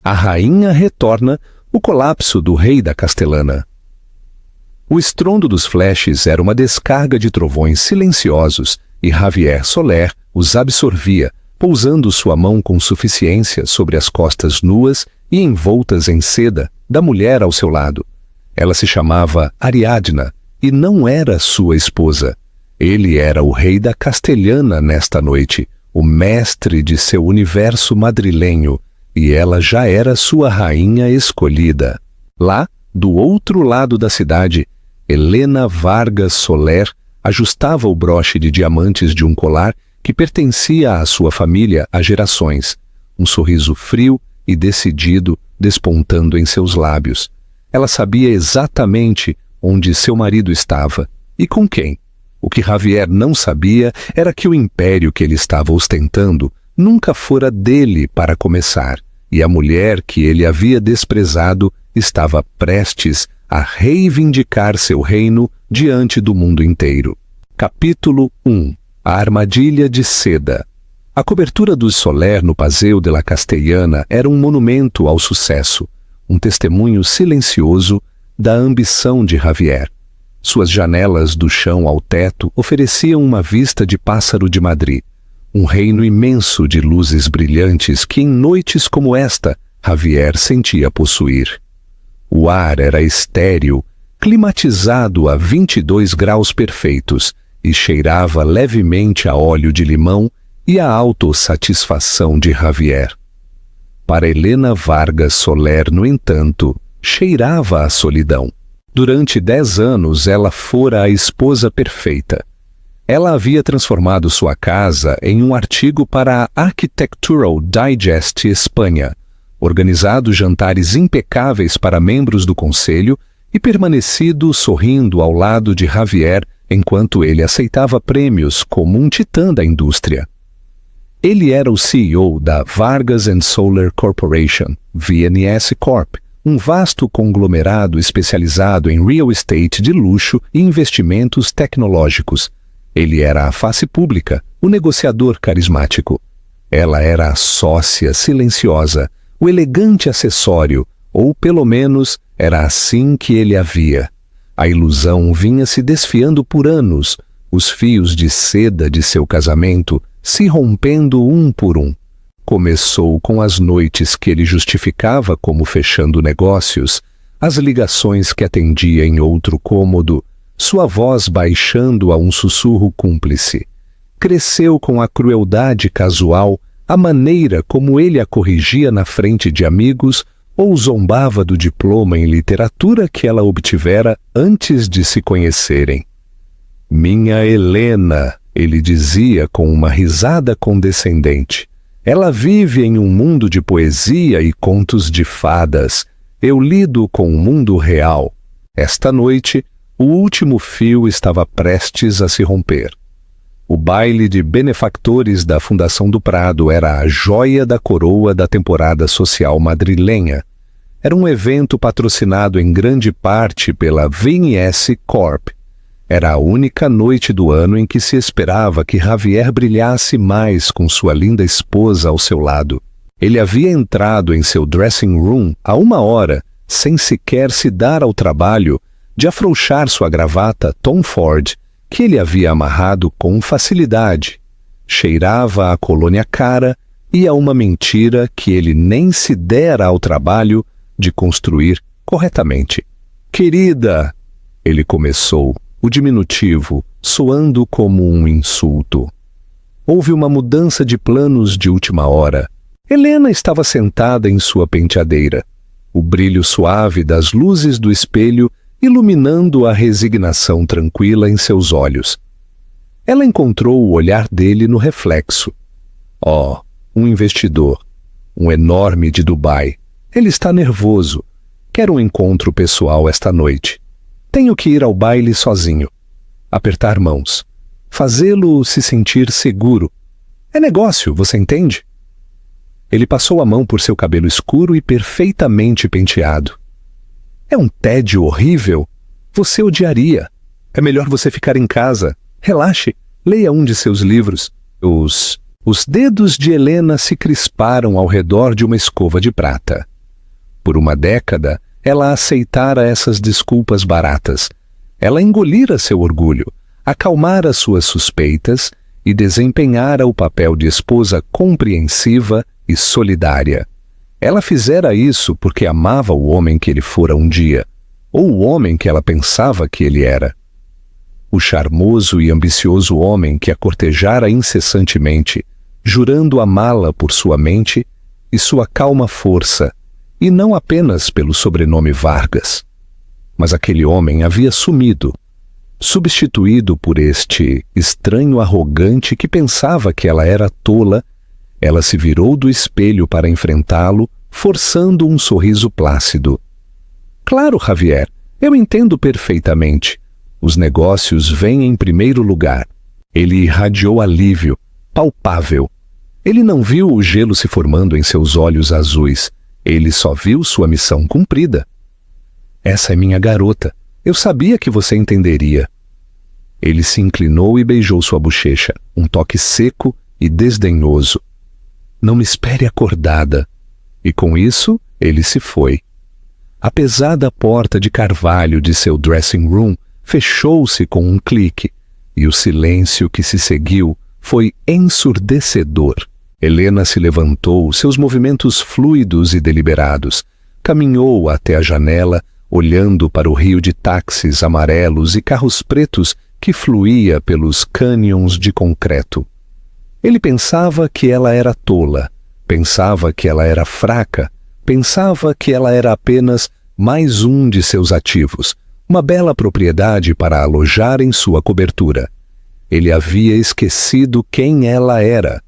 A rainha retorna, o colapso do rei da Castelana. O estrondo dos flashes era uma descarga de trovões silenciosos e Javier Soler os absorvia, pousando sua mão com suficiência sobre as costas nuas e envoltas em seda da mulher ao seu lado. Ela se chamava Ariadna e não era sua esposa. Ele era o rei da Castelhana nesta noite, o mestre de seu universo madrilenho, e ela já era sua rainha escolhida. Lá, do outro lado da cidade, Helena Vargas Soler ajustava o broche de diamantes de um colar que pertencia à sua família há gerações, um sorriso frio e decidido despontando em seus lábios. Ela sabia exatamente onde seu marido estava e com quem. O que Javier não sabia era que o império que ele estava ostentando nunca fora dele para começar, e a mulher que ele havia desprezado estava prestes a reivindicar seu reino diante do mundo inteiro. Capítulo 1. A armadilha de seda. A cobertura dos Soler no Paseo de la Castellana era um monumento ao sucesso, um testemunho silencioso da ambição de Javier. Suas janelas do chão ao teto ofereciam uma vista de Pássaro de Madrid, um reino imenso de luzes brilhantes que em noites como esta Javier sentia possuir. O ar era estéril, climatizado a 22 graus perfeitos e cheirava levemente a óleo de limão e a autossatisfação de Javier. Para Helena Vargas Soler, no entanto, cheirava a solidão. Durante 10 anos ela fora a esposa perfeita. Ela havia transformado sua casa em um artigo para a Architectural Digest Espanha, organizado jantares impecáveis para membros do conselho e permanecido sorrindo ao lado de Javier enquanto ele aceitava prêmios como um titã da indústria. Ele era o CEO da Vargas & Soler Corporation, VNS Corp., um vasto conglomerado especializado em real estate de luxo e investimentos tecnológicos. Ele era a face pública, o negociador carismático. Ela era a sócia silenciosa, o elegante acessório, ou pelo menos era assim que ele a via. A ilusão vinha se desfiando por anos, os fios de seda de seu casamento se rompendo um por um. Começou com as noites que ele justificava como fechando negócios, as ligações que atendia em outro cômodo, sua voz baixando a um sussurro cúmplice. Cresceu com a crueldade casual, a maneira como ele a corrigia na frente de amigos ou zombava do diploma em literatura que ela obtivera antes de se conhecerem. "Minha Helena", ele dizia com uma risada condescendente. "Ela vive em um mundo de poesia e contos de fadas. Eu lido com o mundo real." Esta noite, o último fio estava prestes a se romper. O baile de benefactores da Fundação do Prado era a joia da coroa da temporada social madrilenha. Era um evento patrocinado em grande parte pela VNS Corp. Era a única noite do ano em que se esperava que Javier brilhasse mais com sua linda esposa ao seu lado. Ele havia entrado em seu dressing room há 1 hora, sem sequer se dar ao trabalho de afrouxar sua gravata Tom Ford, que ele havia amarrado com facilidade. Cheirava a colônia cara e a uma mentira que ele nem se dera ao trabalho de construir corretamente. "Querida", ele começou, o diminutivo soando como um insulto. Houve uma mudança de planos de última hora. Helena estava sentada em sua penteadeira, o brilho suave das luzes do espelho iluminando a resignação tranquila em seus olhos. Ela encontrou o olhar dele no reflexo. Oh, um investidor, um enorme de Dubai. Ele está nervoso. Quer um encontro pessoal esta noite. Tenho que ir ao baile sozinho. Apertar mãos. Fazê-lo se sentir seguro. É negócio, você entende? Ele passou a mão por seu cabelo escuro e perfeitamente penteado. É um tédio horrível. Você odiaria. É melhor você ficar em casa. Relaxe, leia um de seus livros. Os dedos de Helena se crisparam ao redor de uma escova de prata. Por uma década, ela aceitara essas desculpas baratas. Ela engolira seu orgulho, acalmara suas suspeitas e desempenhara o papel de esposa compreensiva e solidária. Ela fizera isso porque amava o homem que ele fora um dia, ou o homem que ela pensava que ele era. O charmoso e ambicioso homem que a cortejara incessantemente, jurando amá-la por sua mente e sua calma força, e não apenas pelo sobrenome Vargas. Mas aquele homem havia sumido, substituído por este estranho arrogante que pensava que ela era tola. Ela se virou do espelho para enfrentá-lo, forçando um sorriso plácido. Claro, Javier, eu entendo perfeitamente. Os negócios vêm em primeiro lugar. Ele irradiou alívio, palpável. Ele não viu o gelo se formando em seus olhos azuis. Ele só viu sua missão cumprida. Essa é minha garota. Eu sabia que você entenderia. Ele se inclinou e beijou sua bochecha, um toque seco e desdenhoso. Não me espere acordada. E com isso, ele se foi. A pesada porta de carvalho de seu dressing room fechou-se com um clique, e o silêncio que se seguiu foi ensurdecedor. Helena se levantou, seus movimentos fluidos e deliberados, caminhou até a janela, olhando para o rio de táxis amarelos e carros pretos que fluía pelos cânions de concreto. Ele pensava que ela era tola, pensava que ela era fraca, pensava que ela era apenas mais um de seus ativos, uma bela propriedade para alojar em sua cobertura. Ele havia esquecido quem ela era.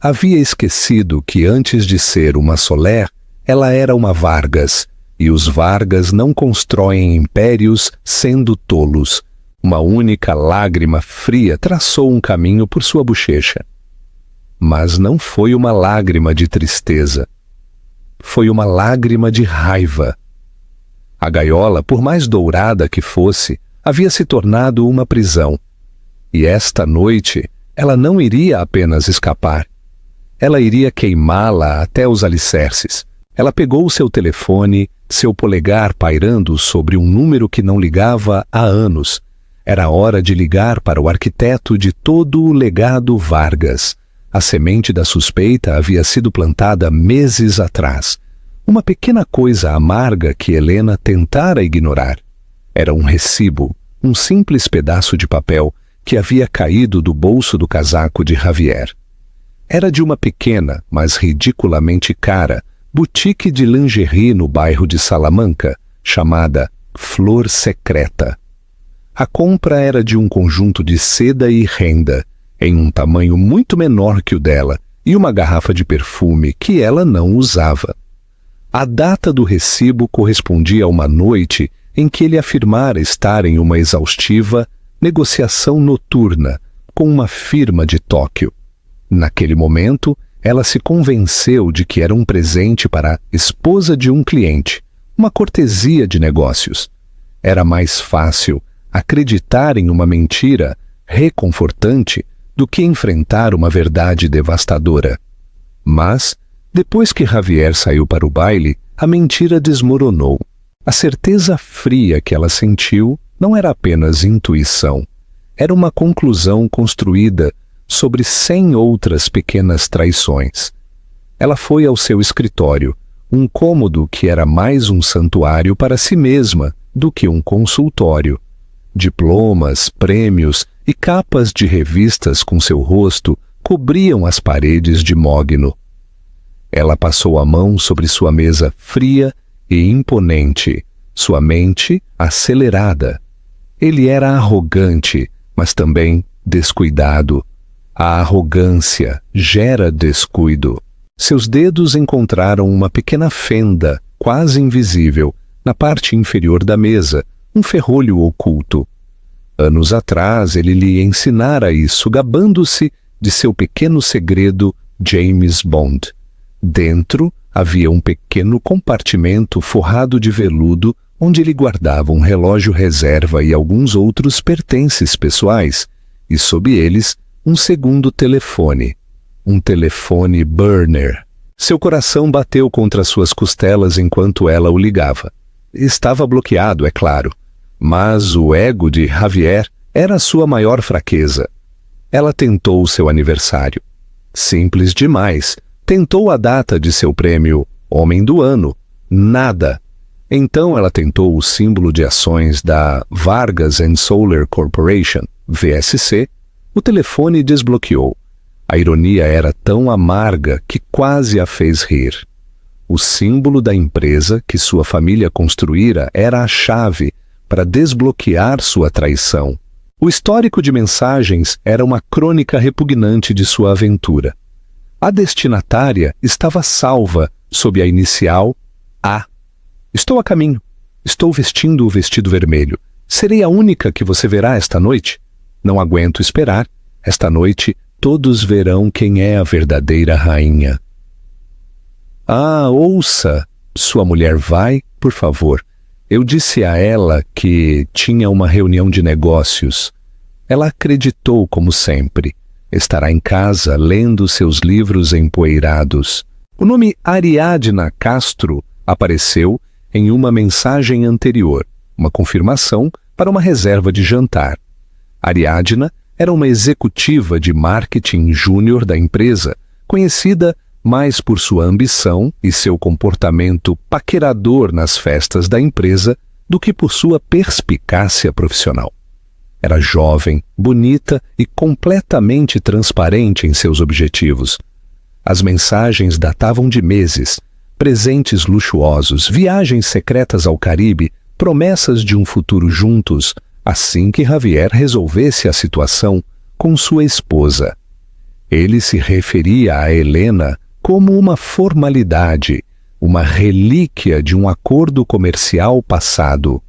Havia esquecido que antes de ser uma Soler, ela era uma Vargas, e os Vargas não constroem impérios sendo tolos. Uma única lágrima fria traçou um caminho por sua bochecha. Mas não foi uma lágrima de tristeza. Foi uma lágrima de raiva. A gaiola, por mais dourada que fosse, havia se tornado uma prisão. E esta noite, ela não iria apenas escapar. Ela iria queimá-la até os alicerces. Ela pegou o seu telefone, seu polegar pairando sobre um número que não ligava há anos. Era hora de ligar para o arquiteto de todo o legado Vargas. A semente da suspeita havia sido plantada meses atrás. Uma pequena coisa amarga que Helena tentara ignorar. Era um recibo, um simples pedaço de papel que havia caído do bolso do casaco de Javier. Era de uma pequena, mas ridiculamente cara, boutique de lingerie no bairro de Salamanca, chamada Flor Secreta. A compra era de um conjunto de seda e renda, em um tamanho muito menor que o dela, e uma garrafa de perfume que ela não usava. A data do recibo correspondia a uma noite em que ele afirmara estar em uma exaustiva negociação noturna com uma firma de Tóquio. Naquele momento, ela se convenceu de que era um presente para a esposa de um cliente, uma cortesia de negócios. Era mais fácil acreditar em uma mentira reconfortante do que enfrentar uma verdade devastadora. Mas, depois que Javier saiu para o baile, a mentira desmoronou. A certeza fria que ela sentiu não era apenas intuição. Era uma conclusão construída sobre 100 outras pequenas traições. Ela foi ao seu escritório, um cômodo que era mais um santuário para si mesma do que um consultório. Diplomas, prêmios e capas de revistas com seu rosto cobriam as paredes de mogno. Ela passou a mão sobre sua mesa fria e imponente, sua mente acelerada. Ele era arrogante, mas também descuidado. A arrogância gera descuido. Seus dedos encontraram uma pequena fenda, quase invisível, na parte inferior da mesa, um ferrolho oculto. Anos atrás ele lhe ensinara isso, gabando-se de seu pequeno segredo James Bond. Dentro havia um pequeno compartimento forrado de veludo onde ele guardava um relógio reserva e alguns outros pertences pessoais, e sob eles um segundo telefone, um telefone burner. Seu coração bateu contra suas costelas enquanto ela o ligava. Estava bloqueado, é claro, mas o ego de Javier era sua maior fraqueza. Ela tentou o seu aniversário. Simples demais. Tentou a data de seu prêmio Homem do Ano. Nada. Então ela tentou o símbolo de ações da Vargas & Soler Corporation, VSC. O telefone desbloqueou. A ironia era tão amarga que quase a fez rir. O símbolo da empresa que sua família construíra era a chave para desbloquear sua traição. O histórico de mensagens era uma crônica repugnante de sua aventura. A destinatária estava salva sob a inicial A. Estou a caminho. Estou vestindo o vestido vermelho. Serei a única que você verá esta noite? Não aguento esperar. Esta noite todos verão quem é a verdadeira rainha. Ah, ouça, sua mulher vai, por favor. Eu disse a ela que tinha uma reunião de negócios. Ela acreditou como sempre. Estará em casa lendo seus livros empoeirados. O nome Ariadna Castro apareceu em uma mensagem anterior, uma confirmação para uma reserva de jantar. Ariadna era uma executiva de marketing júnior da empresa, conhecida mais por sua ambição e seu comportamento paquerador nas festas da empresa do que por sua perspicácia profissional. Era jovem, bonita e completamente transparente em seus objetivos. As mensagens datavam de meses, presentes luxuosos, viagens secretas ao Caribe, promessas de um futuro juntos, assim que Javier resolvesse a situação com sua esposa. Ele se referia a Helena como uma formalidade, uma relíquia de um acordo comercial passado.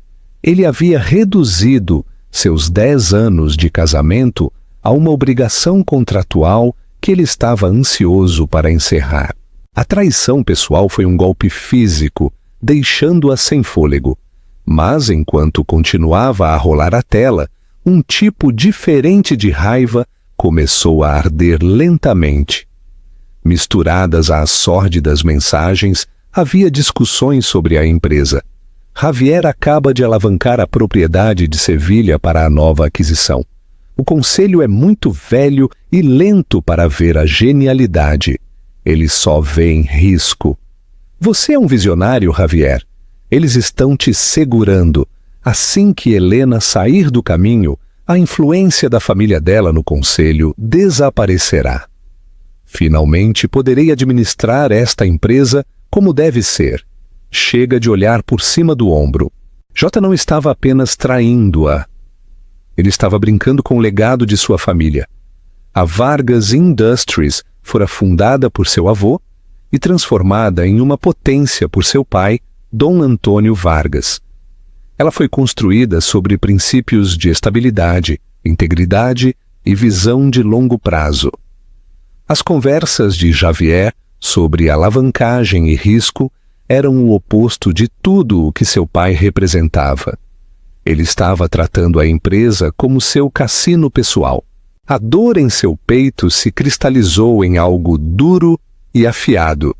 Ele havia reduzido seus 10 anos de casamento a uma obrigação contratual que ele estava ansioso para encerrar. A traição pessoal foi um golpe físico, deixando-a sem fôlego. Mas, enquanto continuava a rolar a tela, um tipo diferente de raiva começou a arder lentamente. Misturadas às sórdidas mensagens, havia discussões sobre a empresa. Javier acaba de alavancar a propriedade de Sevilha para a nova aquisição. O conselho é muito velho e lento para ver a genialidade. Ele só vê em risco. Você é um visionário, Javier. Eles estão te segurando. Assim que Helena sair do caminho, a influência da família dela no conselho desaparecerá. Finalmente poderei administrar esta empresa como deve ser. Chega de olhar por cima do ombro. J não estava apenas traindo-a. Ele estava brincando com o legado de sua família. A Vargas Industries fora fundada por seu avô e transformada em uma potência por seu pai, Dom Antônio Vargas. Ela foi construída sobre princípios de estabilidade, integridade e visão de longo prazo. As conversas de Javier sobre alavancagem e risco eram o oposto de tudo o que seu pai representava. Ele estava tratando a empresa como seu cassino pessoal. A dor em seu peito se cristalizou em algo duro e afiado.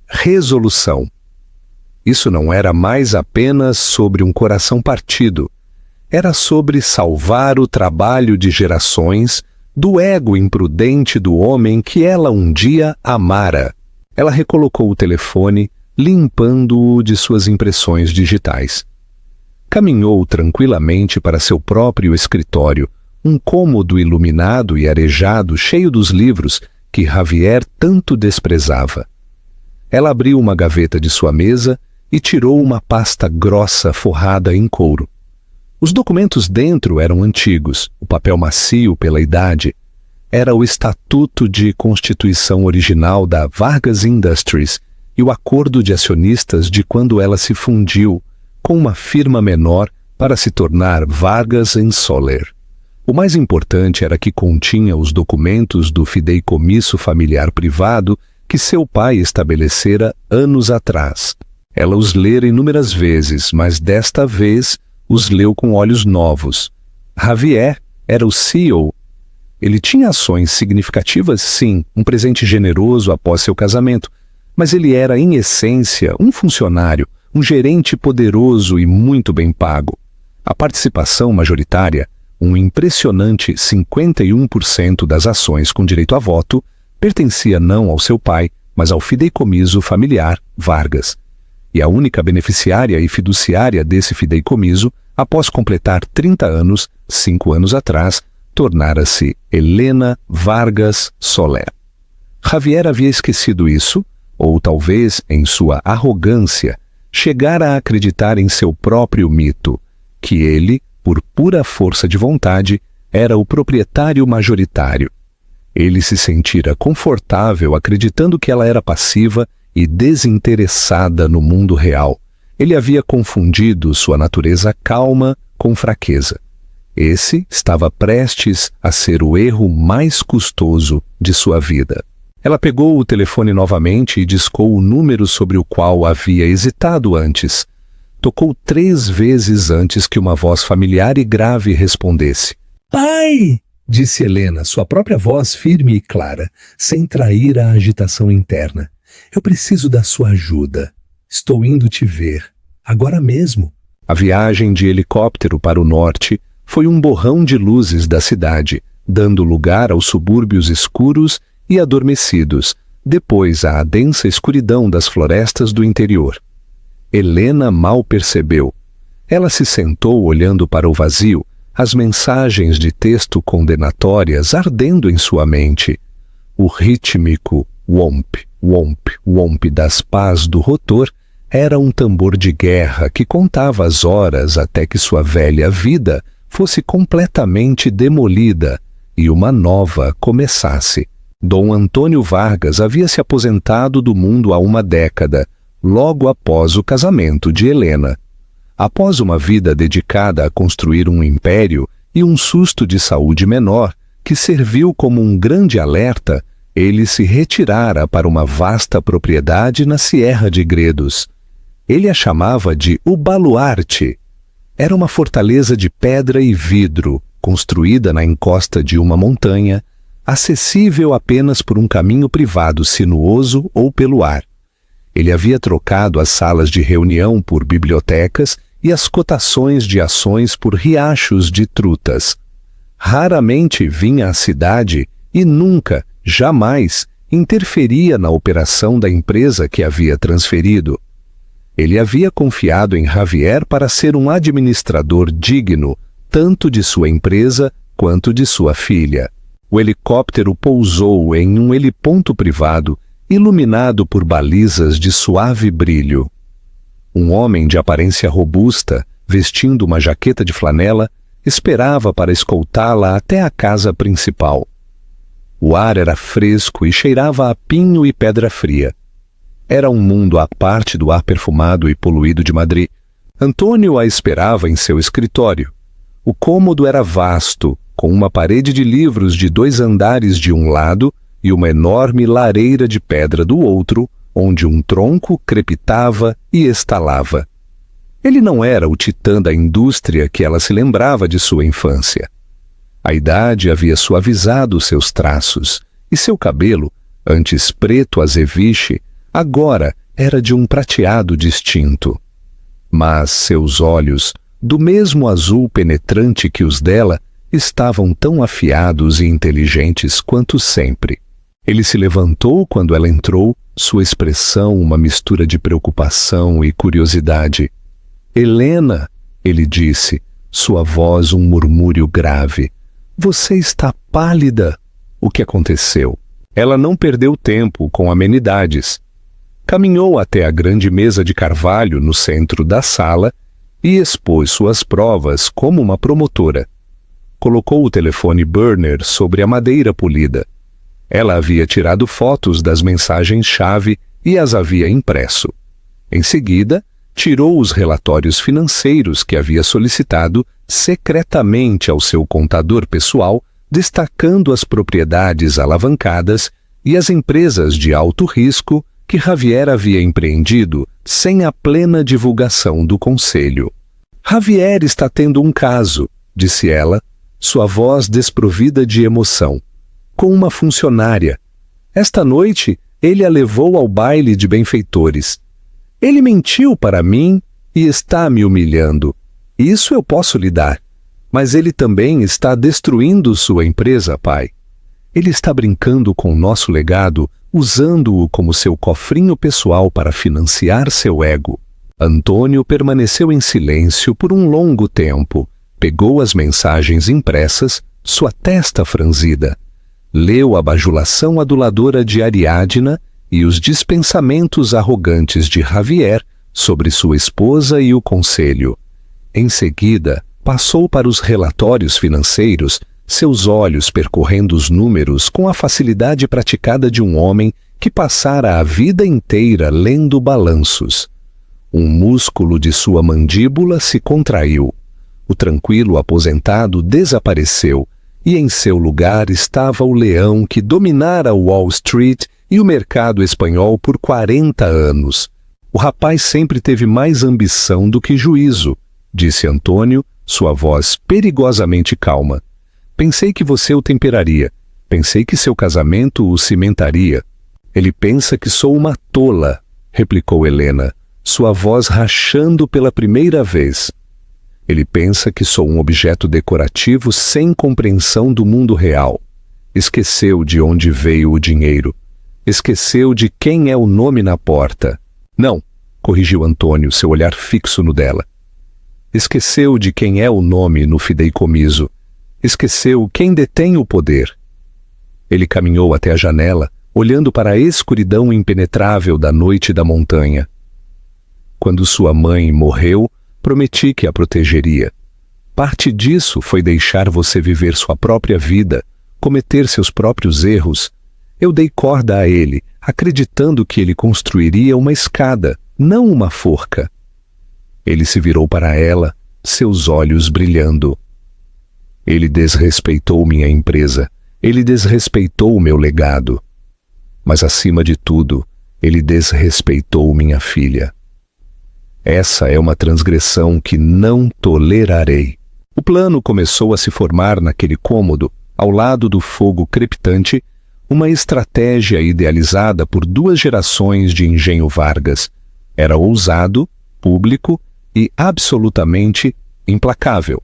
Resolução. Isso não era mais apenas sobre um coração partido. Era sobre salvar o trabalho de gerações do ego imprudente do homem que ela um dia amara. Ela recolocou o telefone, limpando-o de suas impressões digitais. Caminhou tranquilamente para seu próprio escritório, um cômodo iluminado e arejado cheio dos livros que Javier tanto desprezava. Ela abriu uma gaveta de sua mesa e tirou uma pasta grossa forrada em couro. Os documentos dentro eram antigos, o papel macio pela idade. Era o Estatuto de Constituição original da Vargas Industries e o acordo de acionistas de quando ela se fundiu com uma firma menor para se tornar Vargas & Soler. O mais importante era que continha os documentos do fideicomisso familiar privado que seu pai estabelecera anos atrás. Ela os lera inúmeras vezes, mas desta vez os leu com olhos novos. Javier era o CEO. Ele tinha ações significativas, sim, um presente generoso após seu casamento, mas ele era, em essência, um funcionário, um gerente poderoso e muito bem pago. A participação majoritária, um impressionante 51% das ações com direito a voto, pertencia não ao seu pai, mas ao fideicomiso familiar Vargas. E a única beneficiária e fiduciária desse fideicomiso, após completar 30 anos, 5 anos atrás, tornara-se Helena Vargas Soler. Javier havia esquecido isso, ou talvez, em sua arrogância, chegara a acreditar em seu próprio mito, que ele, por pura força de vontade, era o proprietário majoritário. Ele se sentira confortável acreditando que ela era passiva e desinteressada no mundo real. Ele havia confundido sua natureza calma com fraqueza. Esse estava prestes a ser o erro mais custoso de sua vida. Ela pegou o telefone novamente e discou o número sobre o qual havia hesitado antes. Tocou 3 vezes antes que uma voz familiar e grave respondesse. Pai! Disse Helena, sua própria voz firme e clara, sem trair a agitação interna. Eu preciso da sua ajuda. Estou indo te ver. Agora mesmo. A viagem de helicóptero para o norte foi um borrão de luzes da cidade, dando lugar aos subúrbios escuros e adormecidos, depois à densa escuridão das florestas do interior. Helena mal percebeu. Ela se sentou olhando para o vazio, as mensagens de texto condenatórias ardendo em sua mente. O rítmico womp, womp, womp das pás do rotor era um tambor de guerra que contava as horas até que sua velha vida fosse completamente demolida e uma nova começasse. Dom Antônio Vargas havia se aposentado do mundo há uma década, logo após o casamento de Helena. Após uma vida dedicada a construir um império e um susto de saúde menor, que serviu como um grande alerta, ele se retirara para uma vasta propriedade na Sierra de Gredos. Ele a chamava de o Baluarte. Era uma fortaleza de pedra e vidro, construída na encosta de uma montanha, acessível apenas por um caminho privado sinuoso ou pelo ar. Ele havia trocado as salas de reunião por bibliotecas e as cotações de ações por riachos de trutas. Raramente vinha à cidade e nunca, jamais, interferia na operação da empresa que havia transferido. Ele havia confiado em Javier para ser um administrador digno, tanto de sua empresa quanto de sua filha. O helicóptero pousou em um heliponto privado, iluminado por balizas de suave brilho. Um homem de aparência robusta, vestindo uma jaqueta de flanela, esperava para escoltá-la até a casa principal. O ar era fresco e cheirava a pinho e pedra fria. Era um mundo à parte do ar perfumado e poluído de Madrid. Antônio a esperava em seu escritório. O cômodo era vasto, com uma parede de livros de 2 andares de um lado e uma enorme lareira de pedra do outro, onde um tronco crepitava e estalava. Ele não era o titã da indústria que ela se lembrava de sua infância. A idade havia suavizado seus traços, e seu cabelo, antes preto azeviche, agora era de um prateado distinto. Mas seus olhos, do mesmo azul penetrante que os dela, estavam tão afiados e inteligentes quanto sempre. Ele se levantou quando ela entrou, sua expressão uma mistura de preocupação e curiosidade. Helena, ele disse, sua voz um murmúrio grave. Você está pálida. O que aconteceu? Ela não perdeu tempo com amenidades. Caminhou até a grande mesa de carvalho no centro da sala e expôs suas provas como uma promotora. Colocou o telefone burner sobre a madeira polida. Ela havia tirado fotos das mensagens-chave e as havia impresso. Em seguida, tirou os relatórios financeiros que havia solicitado secretamente ao seu contador pessoal, destacando as propriedades alavancadas e as empresas de alto risco que Javier havia empreendido sem a plena divulgação do conselho. Javier está tendo um caso, disse ela, sua voz desprovida de emoção, com uma funcionária. Esta noite Ele a levou ao baile de benfeitores. Ele mentiu para mim e está me humilhando. Isso eu posso lhe dar. Mas ele também está destruindo sua empresa, pai. Ele está brincando com o nosso legado, usando-o como seu cofrinho pessoal para financiar seu ego. Antônio permaneceu em silêncio por um longo tempo. Pegou as mensagens impressas, sua testa franzida. Leu a bajulação aduladora de Ariadna e os dispensamentos arrogantes de Javier sobre sua esposa e o conselho. Em seguida, passou para os relatórios financeiros, seus olhos percorrendo os números com a facilidade praticada de um homem que passara a vida inteira lendo balanços. Um músculo de sua mandíbula se contraiu. O tranquilo aposentado desapareceu, e em seu lugar estava o leão que dominara Wall Street e o mercado espanhol por 40 anos. O rapaz sempre teve mais ambição do que juízo, disse Antônio, sua voz perigosamente calma. Pensei que você o temperaria. Pensei que seu casamento o cimentaria. Ele pensa que sou uma tola, replicou Helena, sua voz rachando pela primeira vez. Ele pensa que sou um objeto decorativo sem compreensão do mundo real. Esqueceu de onde veio o dinheiro. Esqueceu de quem é o nome na porta. Não, corrigiu Antônio, seu olhar fixo no dela. Esqueceu de quem é o nome no fideicomiso. Esqueceu quem detém o poder. Ele caminhou até a janela, olhando para a escuridão impenetrável da noite da montanha. Quando sua mãe morreu, prometi que a protegeria. Parte disso foi deixar você viver sua própria vida, cometer seus próprios erros. Eu dei corda a ele, acreditando que ele construiria uma escada, não uma forca. Ele se virou para ela, seus olhos brilhando. Ele desrespeitou minha empresa, ele desrespeitou meu legado. Mas, acima de tudo, ele desrespeitou minha filha. Essa é uma transgressão que não tolerarei. O plano começou a se formar naquele cômodo, ao lado do fogo crepitante, uma estratégia idealizada por 2 gerações de Engenho Vargas. Era ousado, público e absolutamente implacável.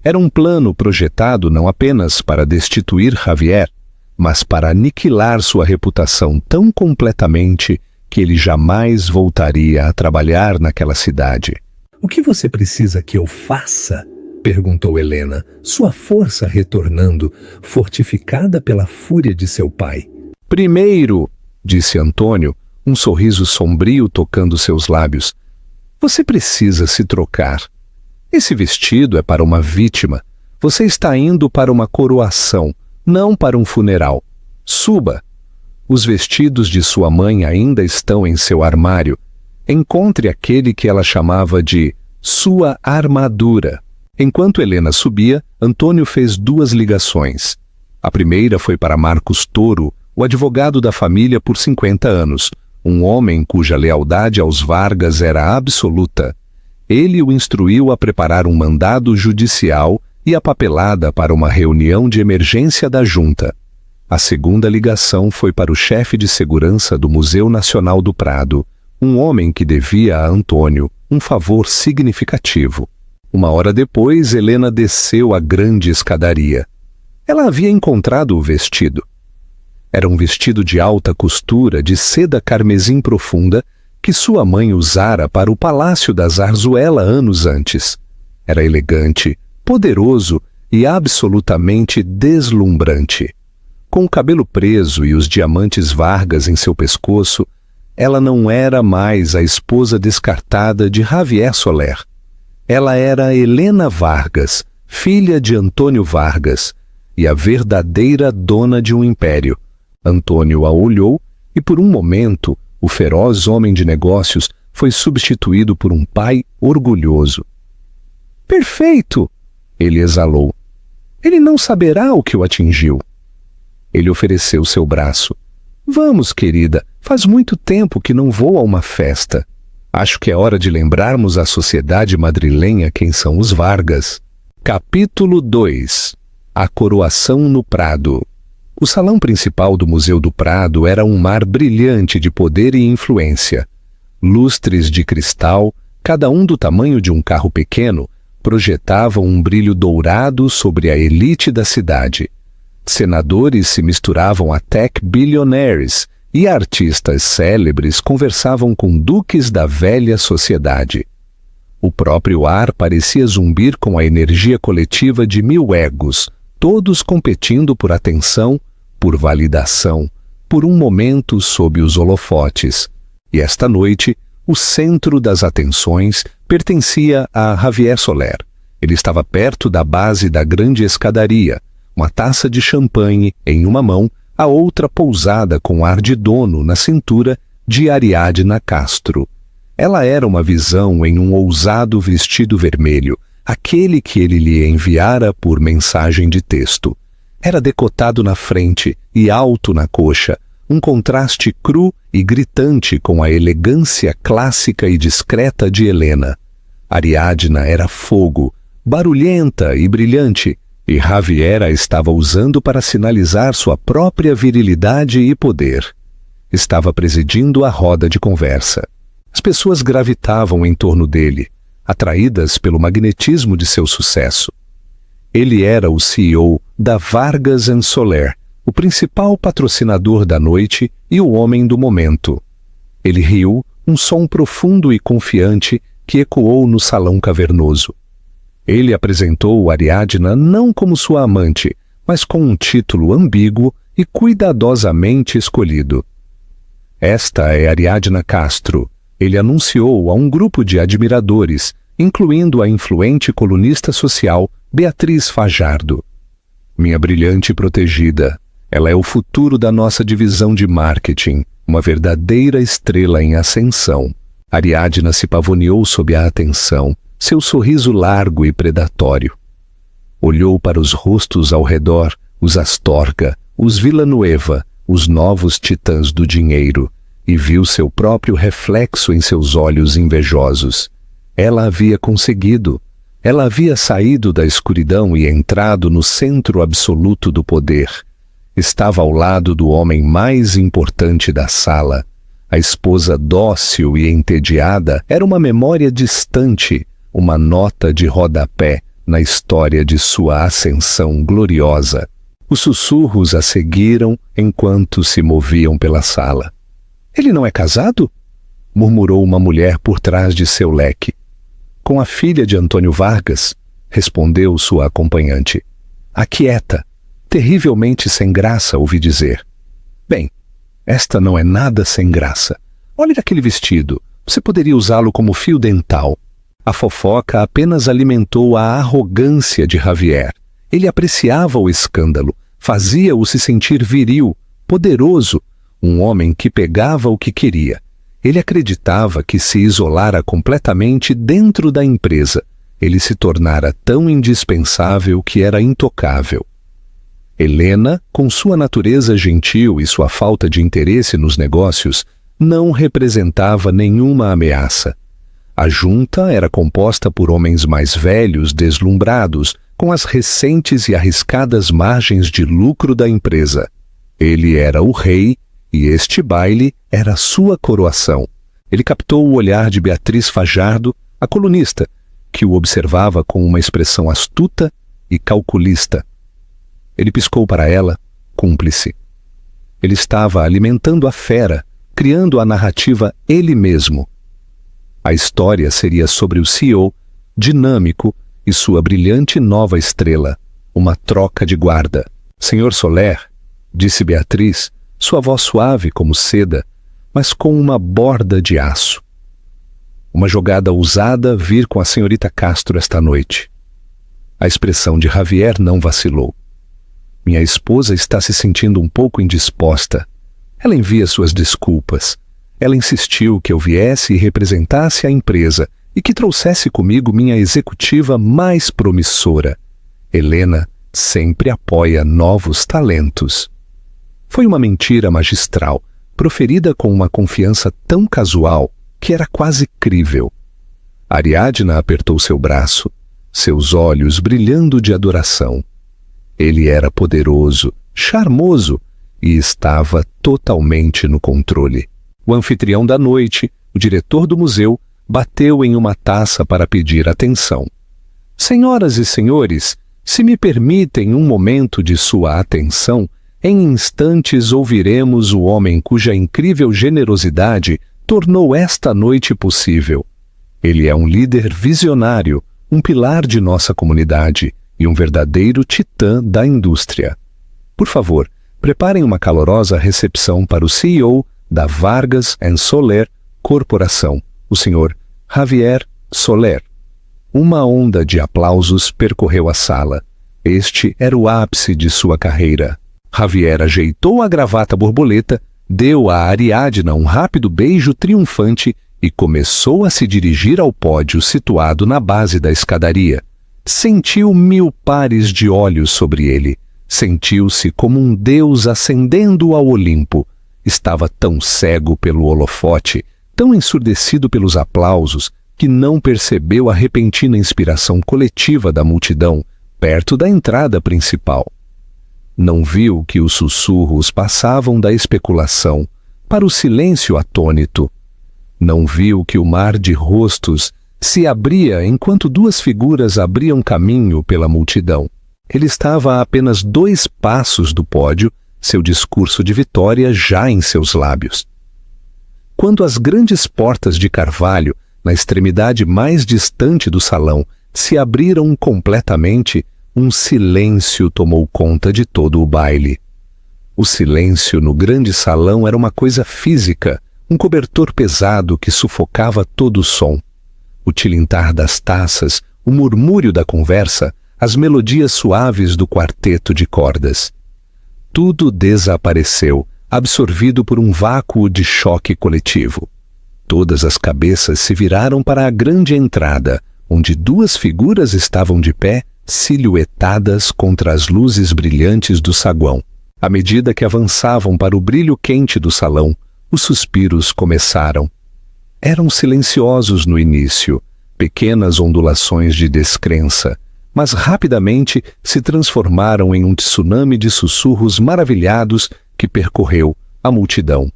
Era um plano projetado não apenas para destituir Javier, mas para aniquilar sua reputação tão completamente que ele jamais voltaria a trabalhar naquela cidade. O que você precisa que eu faça? Perguntou Helena, sua força retornando, fortificada pela fúria de seu pai. Primeiro, disse Antônio, um sorriso sombrio tocando seus lábios, você precisa se trocar. Esse vestido é para uma vítima. Você está indo para uma coroação, não para um funeral. Suba. Os vestidos de sua mãe ainda estão em seu armário. Encontre aquele que ela chamava de sua armadura. Enquanto Helena subia, Antônio fez 2 ligações. A primeira foi para Marcos Toro, o advogado da família por 50 anos, um homem cuja lealdade aos Vargas era absoluta. Ele o instruiu a preparar um mandado judicial e a papelada para uma reunião de emergência da junta. A segunda ligação foi para o chefe de segurança do Museu Nacional do Prado, um homem que devia a Antônio um favor significativo. 1 hora depois, Helena desceu a grande escadaria. Ela havia encontrado o vestido. Era um vestido de alta costura de seda carmesim profunda que sua mãe usara para o Palácio da Zarzuela anos antes. Era elegante, poderoso e absolutamente deslumbrante. Com o cabelo preso e os diamantes Vargas em seu pescoço, ela não era mais a esposa descartada de Javier Soler. Ela era Helena Vargas, filha de Antônio Vargas, e a verdadeira dona de um império. Antônio a olhou e, por um momento, o feroz homem de negócios foi substituído por um pai orgulhoso. Perfeito! Ele exalou. Ele não saberá o que o atingiu. Ele ofereceu seu braço. Vamos, querida, faz muito tempo que não vou a uma festa. Acho que é hora de lembrarmos à sociedade madrilenha quem são os Vargas. Capítulo 2. A coroação no Prado. O salão principal do Museu do Prado era um mar brilhante de poder e influência. Lustres de cristal, cada um do tamanho de um carro pequeno, projetavam um brilho dourado sobre a elite da cidade. Senadores se misturavam a tech billionaires e artistas célebres conversavam com duques da velha sociedade. O próprio ar parecia zumbir com a energia coletiva de 1000 egos, todos competindo por atenção, por validação, por um momento sob os holofotes. E esta noite, o centro das atenções pertencia a Javier Soler. Ele estava perto da base da grande escadaria, uma taça de champanhe em uma mão, a outra pousada com ar de dono na cintura de Ariadna Castro. Ela era uma visão em um ousado vestido vermelho, aquele que ele lhe enviara por mensagem de texto. Era decotado na frente e alto na coxa, um contraste cru e gritante com a elegância clássica e discreta de Helena. Ariadna era fogo, barulhenta e brilhante, e Javier a estava usando para sinalizar sua própria virilidade e poder. Estava presidindo a roda de conversa. As pessoas gravitavam em torno dele, atraídas pelo magnetismo de seu sucesso. Ele era o CEO da Vargas & Soler, o principal patrocinador da noite e o homem do momento. Ele riu, um som profundo e confiante que ecoou no salão cavernoso. Ele apresentou Ariadna não como sua amante, mas com um título ambíguo e cuidadosamente escolhido. Esta é Ariadna Castro, ele anunciou a um grupo de admiradores, incluindo a influente colunista social Beatriz Fajardo. Minha brilhante protegida, ela é o futuro da nossa divisão de marketing, uma verdadeira estrela em ascensão. Ariadna se pavoneou sob a atenção, seu sorriso largo e predatório. Olhou para os rostos ao redor, os Astorga, os Villanueva, os novos titãs do dinheiro, e viu seu próprio reflexo em seus olhos invejosos. Ela havia conseguido. Ela havia saído da escuridão e entrado no centro absoluto do poder. Estava ao lado do homem mais importante da sala. A esposa dócil e entediada era uma memória distante, uma nota de rodapé na história de sua ascensão gloriosa. Os sussurros a seguiram enquanto se moviam pela sala. "Ele não é casado?" murmurou uma mulher por trás de seu leque. "Com a filha de Antônio Vargas", respondeu sua acompanhante. "Aquieta, terrivelmente sem graça, ouvi dizer." "Bem, esta não é nada sem graça. Olhe aquele vestido, você poderia usá-lo como fio dental." A fofoca apenas alimentou a arrogância de Javier. Ele apreciava o escândalo, fazia-o se sentir viril, poderoso, um homem que pegava o que queria. Ele acreditava que se isolara completamente dentro da empresa. Ele se tornara tão indispensável que era intocável. Helena, com sua natureza gentil e sua falta de interesse nos negócios, não representava nenhuma ameaça. A junta era composta por homens mais velhos, deslumbrados, com as recentes e arriscadas margens de lucro da empresa. Ele era o rei, e este baile era sua coroação. Ele captou o olhar de Beatriz Fajardo, a colunista, que o observava com uma expressão astuta e calculista. Ele piscou para ela, cúmplice. Ele estava alimentando a fera, criando a narrativa ele mesmo. A história seria sobre o CEO, dinâmico, e sua brilhante nova estrela, uma troca de guarda. "Senhor Soler", disse Beatriz, sua voz suave como seda, mas com uma borda de aço. Uma jogada ousada vir com a senhorita Castro esta noite. A expressão de Javier não vacilou. "Minha esposa está se sentindo um pouco indisposta. Ela envia suas desculpas. Ela insistiu que eu viesse e representasse a empresa e que trouxesse comigo minha executiva mais promissora. Helena sempre apoia novos talentos." Foi uma mentira magistral, proferida com uma confiança tão casual que era quase crível. Ariadna apertou seu braço, seus olhos brilhando de adoração. Ele era poderoso, charmoso, e estava totalmente no controle. O anfitrião da noite, o diretor do museu, bateu em uma taça para pedir atenção. Senhoras e senhores, se me permitem um momento de sua atenção, em instantes ouviremos o homem cuja incrível generosidade tornou esta noite possível. Ele é um líder visionário, um pilar de nossa comunidade e um verdadeiro titã da indústria. Por favor, preparem uma calorosa recepção para o CEO da Vargas & Soler Corporação, o Sr. Javier Soler. Uma onda de aplausos percorreu a sala. Este era o ápice de sua carreira. Javier ajeitou a gravata borboleta, deu a Ariadna um rápido beijo triunfante e começou a se dirigir ao pódio situado na base da escadaria. Sentiu 1000 pares de olhos sobre ele. Sentiu-se como um deus ascendendo ao Olimpo. Estava tão cego pelo holofote, tão ensurdecido pelos aplausos, que não percebeu a repentina inspiração coletiva da multidão perto da entrada principal. Não viu que os sussurros passavam da especulação para o silêncio atônito. Não viu que o mar de rostos se abria enquanto 2 figuras abriam caminho pela multidão. Ele estava a apenas 2 passos do pódio, seu discurso de vitória já em seus lábios. Quando as grandes portas de carvalho, na extremidade mais distante do salão, se abriram completamente, um silêncio tomou conta de todo o baile. O silêncio no grande salão era uma coisa física, um cobertor pesado que sufocava todo o som. O tilintar das taças, o murmúrio da conversa, as melodias suaves do quarteto de cordas. Tudo desapareceu, absorvido por um vácuo de choque coletivo. Todas as cabeças se viraram para a grande entrada, onde 2 figuras estavam de pé, silhuetadas contra as luzes brilhantes do saguão. À medida que avançavam para o brilho quente do salão, os suspiros começaram. Eram silenciosos no início, pequenas ondulações de descrença, mas rapidamente se transformaram em um tsunami de sussurros maravilhados que percorreu a multidão.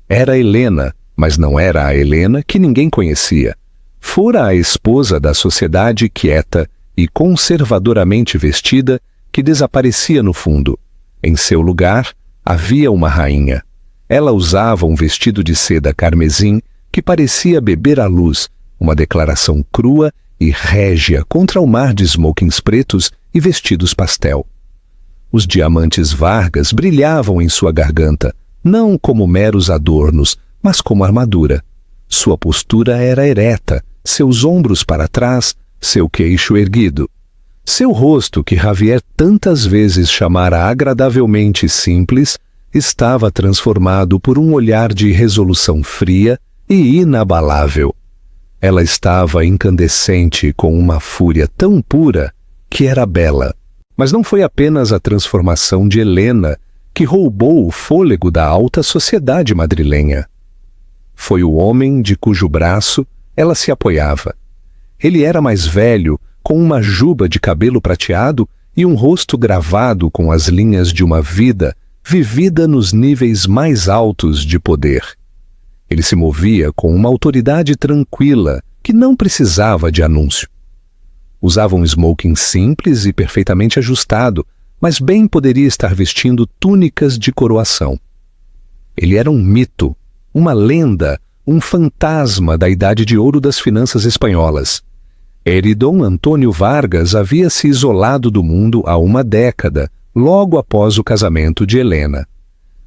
Era Helena, mas não era a Helena que ninguém conhecia. Fora a esposa da sociedade quieta e conservadoramente vestida que desaparecia no fundo. Em seu lugar, havia uma rainha. Ela usava um vestido de seda carmesim que parecia beber à luz, uma declaração crua e régia contra o mar de smokings pretos e vestidos pastel. Os diamantes Vargas brilhavam em sua garganta, não como meros adornos, mas como armadura. Sua postura era ereta, seus ombros para trás, seu queixo erguido. Seu rosto, que Javier tantas vezes chamara agradavelmente simples, estava transformado por um olhar de resolução fria e inabalável. Ela estava incandescente com uma fúria tão pura que era bela. Mas não foi apenas a transformação de Helena que roubou o fôlego da alta sociedade madrilenha. Foi o homem de cujo braço ela se apoiava. Ele era mais velho, com uma juba de cabelo prateado e um rosto gravado com as linhas de uma vida vivida nos níveis mais altos de poder. Ele se movia com uma autoridade tranquila que não precisava de anúncio. Usava um smoking simples e perfeitamente ajustado, mas bem poderia estar vestindo túnicas de coroação. Ele era um mito, uma lenda, um fantasma da idade de ouro das finanças espanholas. Heridon Antônio Vargas havia se isolado do mundo há uma década, logo após o casamento de Helena.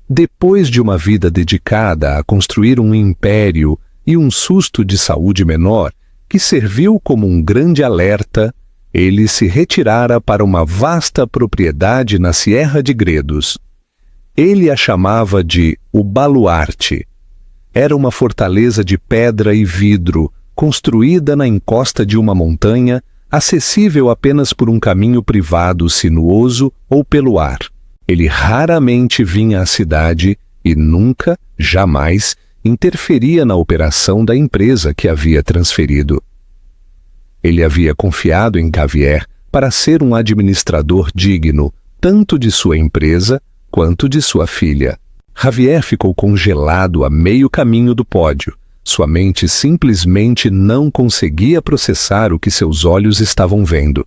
Depois de uma vida dedicada a construir um império e um susto de saúde menor, que serviu como um grande alerta, ele se retirara para uma vasta propriedade na Sierra de Gredos. Ele a chamava de o Baluarte. Era uma fortaleza de pedra e vidro, construída na encosta de uma montanha, acessível apenas por um caminho privado sinuoso ou pelo ar. Ele raramente vinha à cidade e nunca, jamais, interferia na operação da empresa que havia transferido. Ele havia confiado em Javier para ser um administrador digno, tanto de sua empresa quanto de sua filha. Javier ficou congelado a meio caminho do pódio. Sua mente simplesmente não conseguia processar o que seus olhos estavam vendo.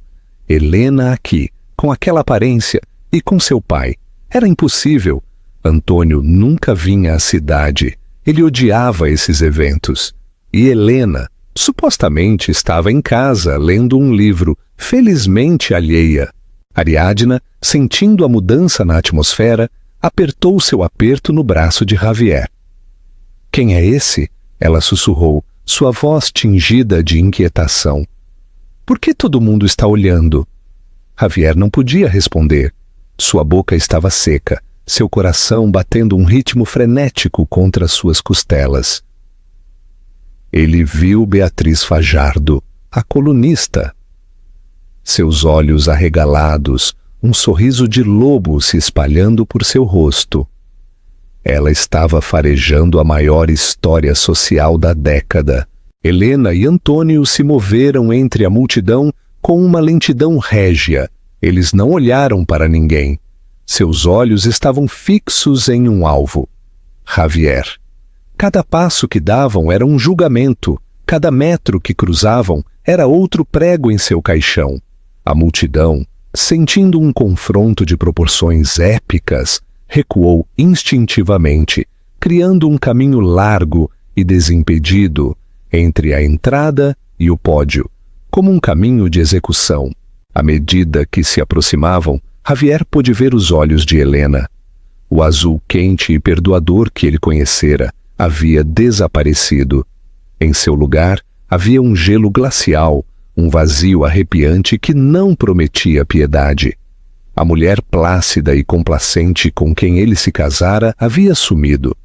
Helena aqui, com aquela aparência, e com seu pai. Era impossível. Antônio nunca vinha à cidade. Ele odiava esses eventos. E Helena, supostamente, estava em casa lendo um livro, felizmente alheia. Ariadna, sentindo a mudança na atmosfera, apertou seu aperto no braço de Javier. "Quem é esse?" Ela sussurrou, sua voz tingida de inquietação. "Por que todo mundo está olhando?" Javier não podia responder. Sua boca estava seca, seu coração batendo um ritmo frenético contra suas costelas. Ele viu Beatriz Fajardo, a colunista. Seus olhos arregalados, um sorriso de lobo se espalhando por seu rosto. Ela estava farejando a maior história social da década. Helena e Antônio se moveram entre a multidão com uma lentidão régia. Eles não olharam para ninguém. Seus olhos estavam fixos em um alvo: Javier. Cada passo que davam era um julgamento. Cada metro que cruzavam era outro prego em seu caixão. A multidão, sentindo um confronto de proporções épicas, recuou instintivamente, criando um caminho largo e desimpedido entre a entrada e o pódio, como um caminho de execução. À medida que se aproximavam, Javier pôde ver os olhos de Helena. O azul quente e perdoador que ele conhecera havia desaparecido. Em seu lugar, havia um gelo glacial, um vazio arrepiante que não prometia piedade. A mulher plácida e complacente com quem ele se casara havia sumido.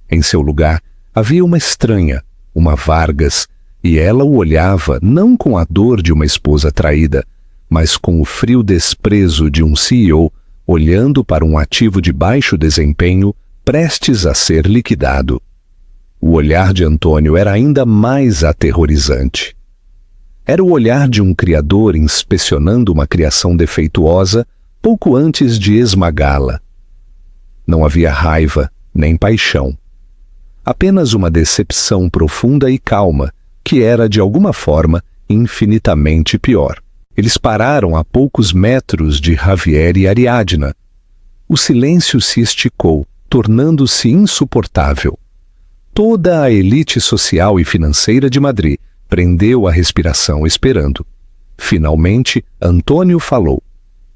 Em seu lugar, havia uma estranha, uma Vargas, e ela o olhava não com a dor de uma esposa traída, mas com o frio desprezo de um CEO olhando para um ativo de baixo desempenho prestes a ser liquidado. O olhar de Antônio era ainda mais aterrorizante. Era o olhar de um criador inspecionando uma criação defeituosa pouco antes de esmagá-la. Não havia raiva nem paixão. Apenas uma decepção profunda e calma, que era, de alguma forma, infinitamente pior. Eles pararam a poucos metros de Javier e Ariadna. O silêncio se esticou, tornando-se insuportável. Toda a elite social e financeira de Madrid prendeu a respiração esperando. Finalmente, Antônio falou.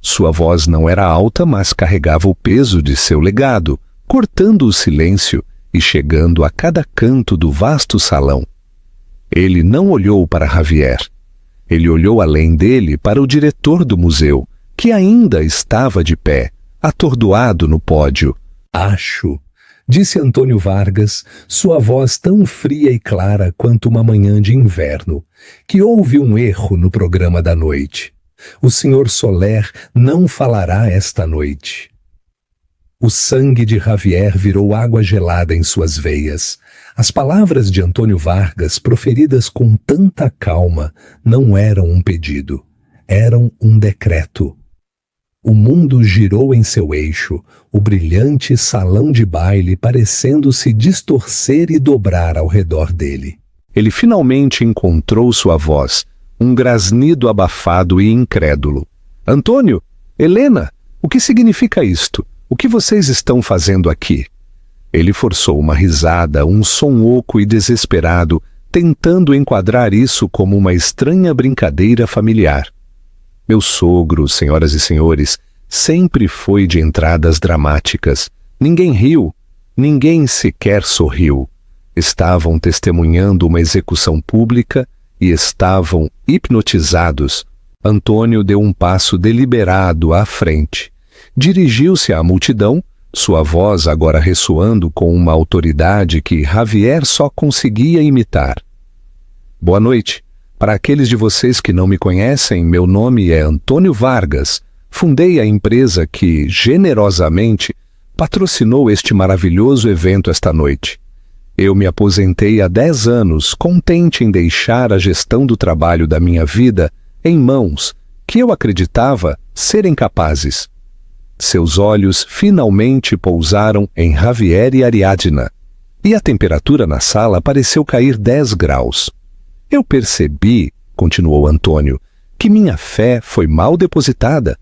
Sua voz não era alta, mas carregava o peso de seu legado, cortando o silêncio e chegando a cada canto do vasto salão. Ele não olhou para Javier. Ele olhou além dele para o diretor do museu, que ainda estava de pé, atordoado no pódio. "Acho", disse Antônio Vargas, sua voz tão fria e clara quanto uma manhã de inverno, que houve um erro no programa da noite. O Sr. Soler não falará esta noite. O sangue de Javier virou água gelada em suas veias. As palavras de Antônio Vargas, proferidas com tanta calma, não eram um pedido, eram um decreto. O mundo girou em seu eixo, o brilhante salão de baile parecendo se distorcer e dobrar ao redor dele. Ele finalmente encontrou sua voz, um grasnido abafado e incrédulo. "Antônio, Helena, o que significa isto? O que vocês estão fazendo aqui?" Ele forçou uma risada, um som oco e desesperado, tentando enquadrar isso como uma estranha brincadeira familiar. Meu sogro, senhoras e senhores, sempre foi de entradas dramáticas. Ninguém riu, ninguém sequer sorriu. Estavam testemunhando uma execução pública e estavam hipnotizados. Antônio deu um passo deliberado à frente. Dirigiu-se à multidão, sua voz agora ressoando com uma autoridade que Javier só conseguia imitar. "Boa noite. Para aqueles de vocês que não me conhecem, meu nome é Antônio Vargas. Fundei a empresa que, generosamente, patrocinou este maravilhoso evento esta noite. Eu me aposentei há 10 anos, contente em deixar a gestão do trabalho da minha vida em mãos que eu acreditava serem capazes. Seus olhos finalmente pousaram em Javier e Ariadna, e a temperatura na sala pareceu cair 10 graus. Eu percebi, continuou Antônio, que minha fé foi mal depositada.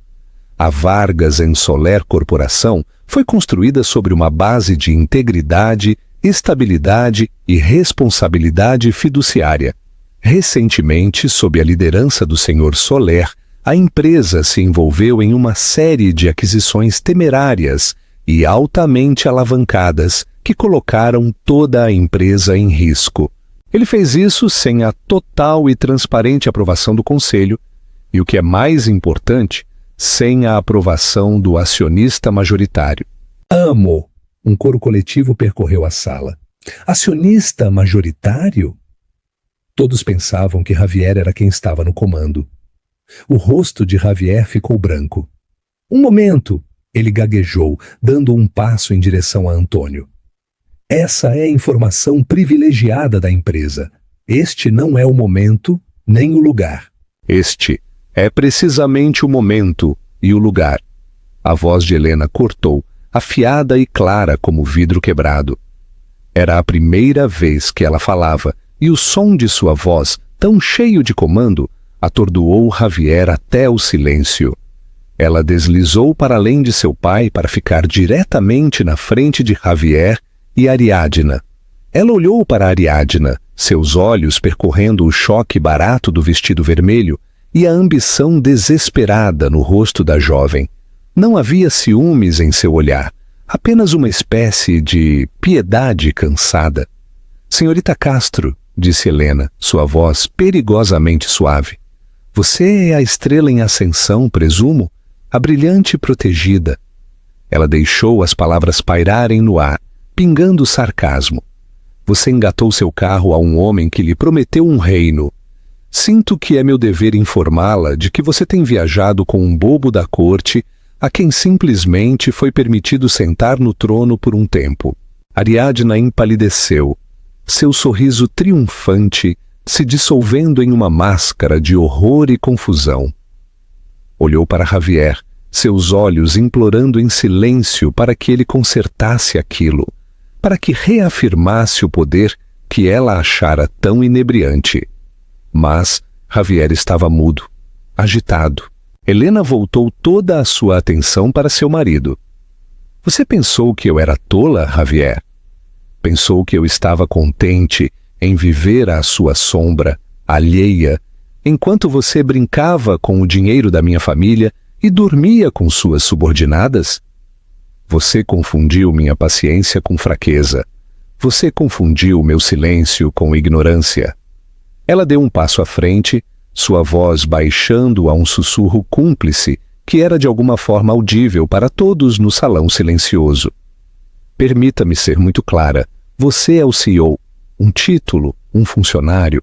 A Vargas Soler Corporação foi construída sobre uma base de integridade, estabilidade e responsabilidade fiduciária. Recentemente, sob a liderança do Sr. Soler, a empresa se envolveu em uma série de aquisições temerárias e altamente alavancadas que colocaram toda a empresa em risco. Ele fez isso sem a total e transparente aprovação do Conselho e, o que é mais importante, sem a aprovação do acionista majoritário. Amo! Um coro coletivo percorreu a sala. Acionista majoritário? Todos pensavam que Javier era quem estava no comando. O rosto de Javier ficou branco. Um momento! Ele gaguejou, dando um passo em direção a Antônio. Essa é a informação privilegiada da empresa. Este não é o momento, nem o lugar. Este é precisamente o momento e o lugar. A voz de Helena cortou, afiada e clara como vidro quebrado. Era a primeira vez que ela falava, e o som de sua voz, tão cheio de comando, atordoou Javier até o silêncio. Ela deslizou para além de seu pai para ficar diretamente na frente de Javier e Ariadna. Ela olhou para Ariadna, seus olhos percorrendo o choque barato do vestido vermelho e a ambição desesperada no rosto da jovem. Não havia ciúmes em seu olhar, apenas uma espécie de piedade cansada. Senhorita Castro, disse Helena, sua voz perigosamente suave. Você é a estrela em ascensão, presumo? A brilhante protegida. Ela deixou as palavras pairarem no ar, pingando sarcasmo. Você engatou seu carro a um homem que lhe prometeu um reino. Sinto que é meu dever informá-la de que você tem viajado com um bobo da corte a quem simplesmente foi permitido sentar no trono por um tempo. Ariadna empalideceu, seu sorriso triunfante se dissolvendo em uma máscara de horror e confusão. Olhou para Javier, seus olhos implorando em silêncio para que ele consertasse aquilo, para que reafirmasse o poder que ela achara tão inebriante. Mas Javier estava mudo, agitado. Helena voltou toda a sua atenção para seu marido. Você pensou que eu era tola, Javier? Pensou que eu estava contente em viver à sua sombra, alheia, enquanto você brincava com o dinheiro da minha família e dormia com suas subordinadas? Você confundiu minha paciência com fraqueza. Você confundiu meu silêncio com ignorância. Ela deu um passo à frente, sua voz baixando a um sussurro cúmplice que era de alguma forma audível para todos no salão silencioso. Permita-me ser muito clara. Você é o CEO, um título, um funcionário.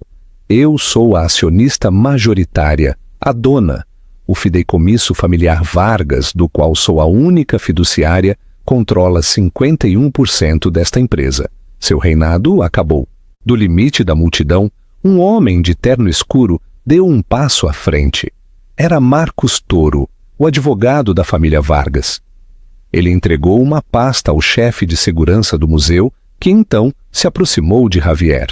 Eu sou a acionista majoritária, a dona. O fideicomisso familiar Vargas, do qual sou a única fiduciária, controla 51% desta empresa. Seu reinado acabou. Do limite da multidão, um homem de terno escuro deu um passo à frente. Era Marcos Toro, o advogado da família Vargas. Ele entregou uma pasta ao chefe de segurança do museu, que então se aproximou de Javier.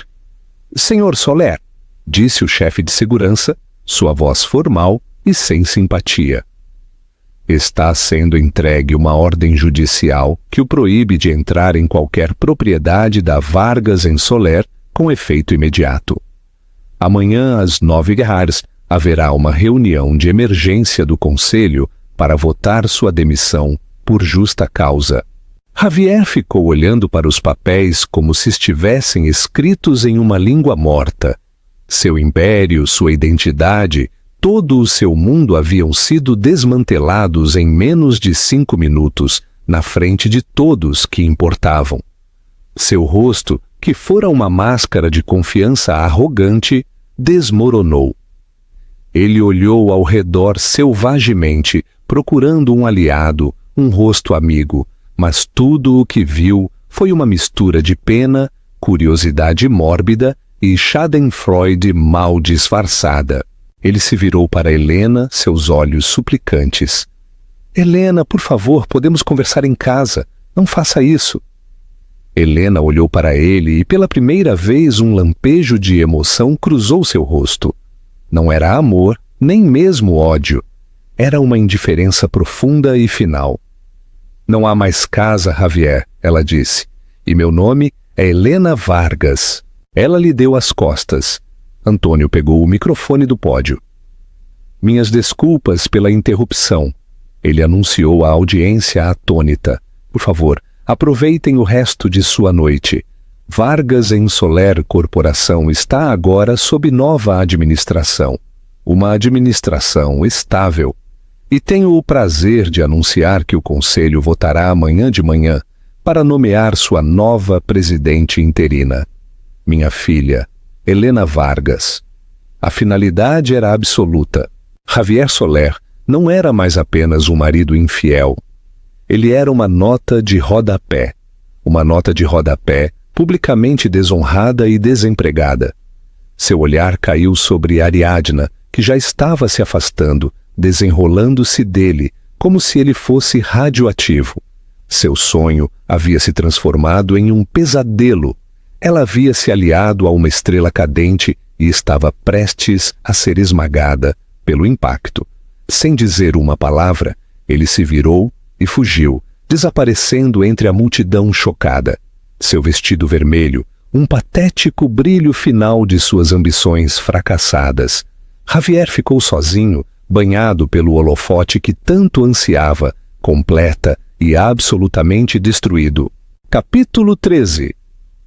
Senhor Soler, disse o chefe de segurança, sua voz formal e sem simpatia. Está sendo entregue uma ordem judicial que o proíbe de entrar em qualquer propriedade da Vargas Soler com efeito imediato. Amanhã, às 9h, haverá uma reunião de emergência do Conselho para votar sua demissão por justa causa. Javier ficou olhando para os papéis como se estivessem escritos em uma língua morta. Seu império, sua identidade, todo o seu mundo haviam sido desmantelados em menos de 5 minutos, na frente de todos que importavam. Seu rosto, que fora uma máscara de confiança arrogante, desmoronou. Ele olhou ao redor selvagemente, procurando um aliado, um rosto amigo, mas tudo o que viu foi uma mistura de pena, curiosidade mórbida e schadenfreude mal disfarçada. Ele se virou para Helena, seus olhos suplicantes. Helena, por favor, podemos conversar em casa. Não faça isso. Helena olhou para ele e pela primeira vez um lampejo de emoção cruzou seu rosto. Não era amor, nem mesmo ódio. Era uma indiferença profunda e final. Não há mais casa, Javier, ela disse. E meu nome é Helena Vargas. Ela lhe deu as costas. Antônio pegou o microfone do pódio. Minhas desculpas pela interrupção. Ele anunciou à audiência atônita. Por favor, aproveitem o resto de sua noite. Vargas Soler Corporação está agora sob nova administração. Uma administração estável. E tenho o prazer de anunciar que o Conselho votará amanhã de manhã para nomear sua nova presidente interina. Minha filha, Helena Vargas. A finalidade era absoluta. Javier Soler não era mais apenas um marido infiel. Ele era uma nota de rodapé. Uma nota de rodapé publicamente desonrada e desempregada. Seu olhar caiu sobre Ariadna, que já estava se afastando, desenrolando-se dele, como se ele fosse radioativo. Seu sonho havia se transformado em um pesadelo. Ela havia se aliado a uma estrela cadente e estava prestes a ser esmagada pelo impacto. Sem dizer uma palavra, ele se virou e fugiu, desaparecendo entre a multidão chocada. Seu vestido vermelho, um patético brilho final de suas ambições fracassadas. Javier ficou sozinho, banhado pelo holofote que tanto ansiava, completa e absolutamente destruído. Capítulo 13.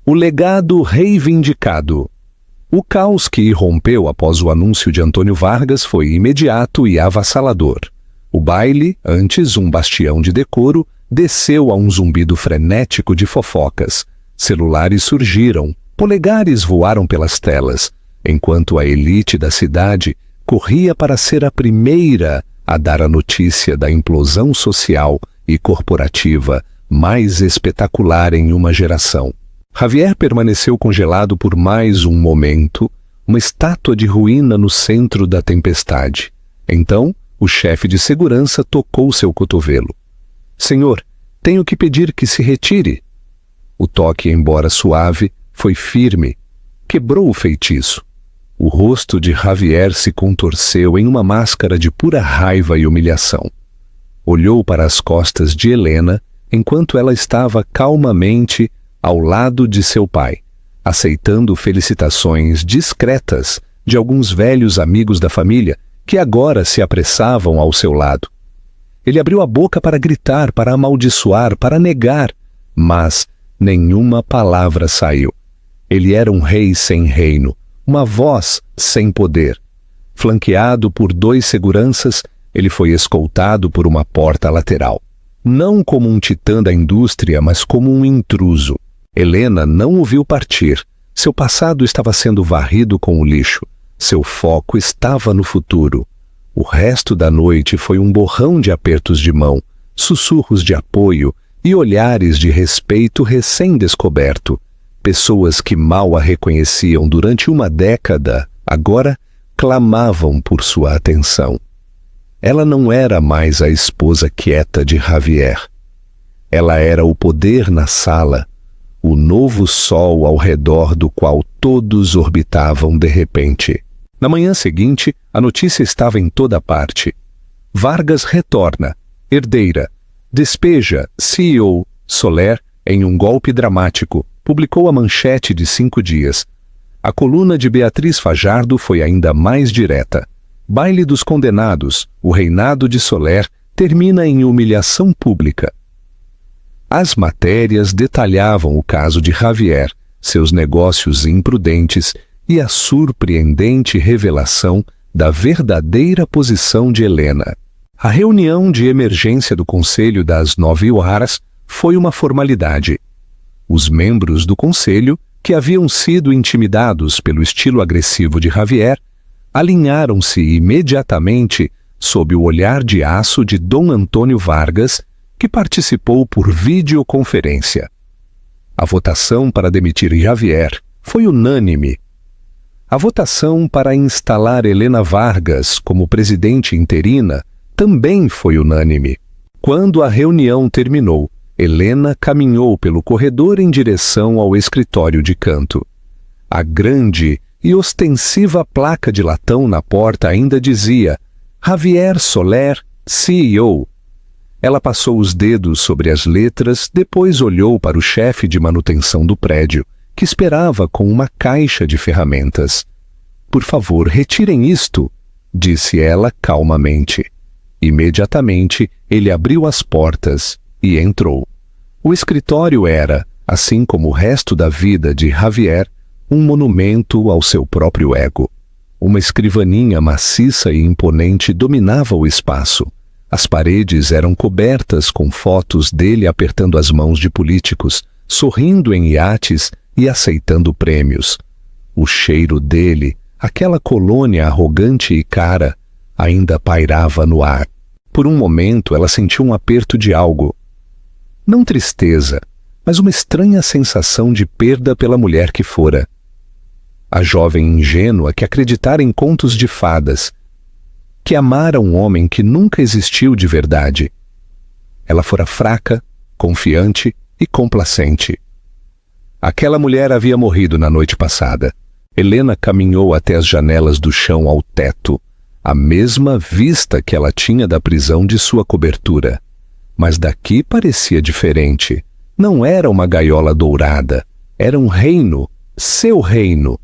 O legado reivindicado. O caos que irrompeu após o anúncio de Antônio Vargas foi imediato e avassalador. O baile, antes um bastião de decoro, desceu a um zumbido frenético de fofocas. Celulares surgiram, polegares voaram pelas telas, enquanto a elite da cidade corria para ser a primeira a dar a notícia da implosão social e corporativa mais espetacular em uma geração. Javier permaneceu congelado por mais um momento, uma estátua de ruína no centro da tempestade. Então, o chefe de segurança tocou seu cotovelo. Senhor, tenho que pedir que se retire. O toque, embora suave, foi firme. Quebrou o feitiço. O rosto de Javier se contorceu em uma máscara de pura raiva e humilhação. Olhou para as costas de Helena, enquanto ela estava calmamente ao lado de seu pai, aceitando felicitações discretas de alguns velhos amigos da família que agora se apressavam ao seu lado. Ele abriu a boca para gritar, para amaldiçoar, para negar, mas nenhuma palavra saiu. Ele era um rei sem reino, uma voz sem poder. Flanqueado por 2 seguranças, ele foi escoltado por uma porta lateral. Não como um titã da indústria, mas como um intruso. Helena não o viu partir. Seu passado estava sendo varrido com o lixo. Seu foco estava no futuro. O resto da noite foi um borrão de apertos de mão, sussurros de apoio e olhares de respeito recém-descoberto. Pessoas que mal a reconheciam durante uma década, agora clamavam por sua atenção. Ela não era mais a esposa quieta de Javier. Ela era o poder na sala, o novo sol ao redor do qual todos orbitavam de repente. Na manhã seguinte, a notícia estava em toda parte. Vargas retorna, herdeira, despeja CEO Soler em um golpe dramático, publicou a manchete de 5 dias. A coluna de Beatriz Fajardo foi ainda mais direta. Baile dos condenados, o reinado de Soler termina em humilhação pública. As matérias detalhavam o caso de Javier, seus negócios imprudentes e a surpreendente revelação da verdadeira posição de Helena. A reunião de emergência do Conselho das 9 horas foi uma formalidade. Os membros do Conselho, que haviam sido intimidados pelo estilo agressivo de Javier, alinharam-se imediatamente sob o olhar de aço de Dom Antônio Vargas, que participou por videoconferência. A votação para demitir Javier foi unânime. A votação para instalar Helena Vargas como presidente interina também foi unânime. Quando a reunião terminou, Helena caminhou pelo corredor em direção ao escritório de canto. A grande e ostensiva placa de latão na porta ainda dizia Javier Soler, CEO. Ela passou os dedos sobre as letras, depois olhou para o chefe de manutenção do prédio, que esperava com uma caixa de ferramentas. Por favor, retirem isto, disse ela calmamente. Imediatamente, ele abriu as portas e entrou. O escritório era, assim como o resto da vida de Javier, um monumento ao seu próprio ego. Uma escrivaninha maciça e imponente dominava o espaço. As paredes eram cobertas com fotos dele apertando as mãos de políticos, sorrindo em iates e aceitando prêmios. O cheiro dele, aquela colônia arrogante e cara, ainda pairava no ar. Por um momento ela sentiu um aperto de algo. Não tristeza, mas uma estranha sensação de perda pela mulher que fora. A jovem ingênua que acreditara em contos de fadas, que amara um homem que nunca existiu de verdade. Ela fora fraca, confiante e complacente. Aquela mulher havia morrido na noite passada. Helena caminhou até as janelas do chão ao teto, a mesma vista que ela tinha da prisão de sua cobertura. Mas daqui parecia diferente. Não era uma gaiola dourada, era um reino, seu reino.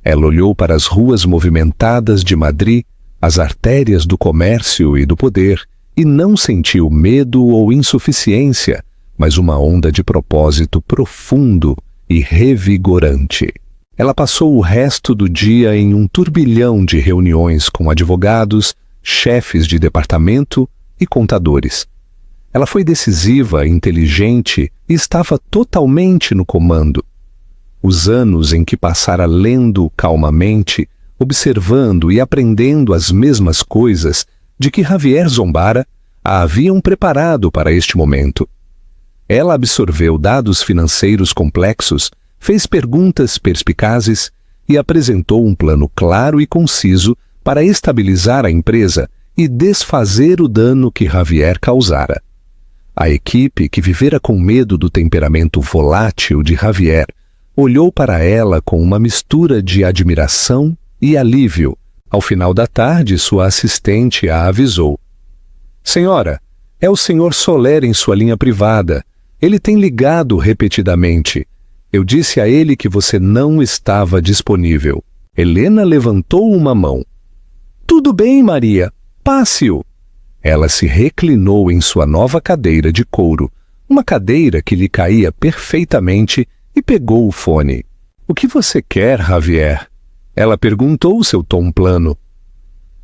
Ela olhou para as ruas movimentadas de Madrid, as artérias do comércio e do poder, e não sentiu medo ou insuficiência, mas uma onda de propósito profundo e revigorante. Ela passou o resto do dia em um turbilhão de reuniões com advogados, chefes de departamento e contadores. Ela foi decisiva, inteligente e estava totalmente no comando. Os anos em que passara lendo calmamente, observando e aprendendo as mesmas coisas de que Javier zombara, a haviam preparado para este momento. Ela absorveu dados financeiros complexos, fez perguntas perspicazes e apresentou um plano claro e conciso para estabilizar a empresa e desfazer o dano que Javier causara. A equipe, que vivera com medo do temperamento volátil de Javier, olhou para ela com uma mistura de admiração e alívio. Ao final da tarde, sua assistente a avisou. Senhora, é o Sr. Soler em sua linha privada. Ele tem ligado repetidamente. Eu disse a ele que você não estava disponível. Helena levantou uma mão. Tudo bem, Maria. Passe-o. Ela se reclinou em sua nova cadeira de couro, uma cadeira que lhe caía perfeitamente, e pegou o fone. O que você quer, Javier? Ela perguntou, seu tom plano.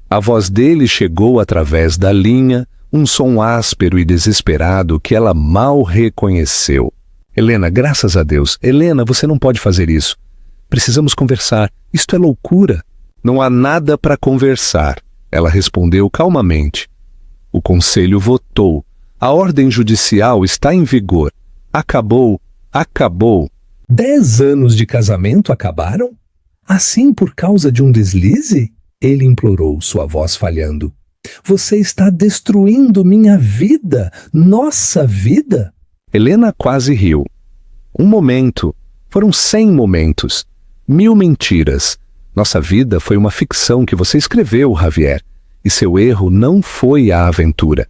A voz dele chegou através da linha, um som áspero e desesperado que ela mal reconheceu. Helena, graças a Deus. Helena, você não pode fazer isso. Precisamos conversar. Isto é loucura. Não há nada para conversar, ela respondeu calmamente. O conselho votou. A ordem judicial está em vigor. Acabou. Acabou. 10 anos de casamento acabaram? Assim por causa de um deslize? Ele implorou, sua voz falhando. Você está destruindo minha vida, nossa vida. Helena quase riu. Um momento. Foram 100 momentos. 1000 mentiras. Nossa vida foi uma ficção que você escreveu, Javier. E seu erro não foi a aventura.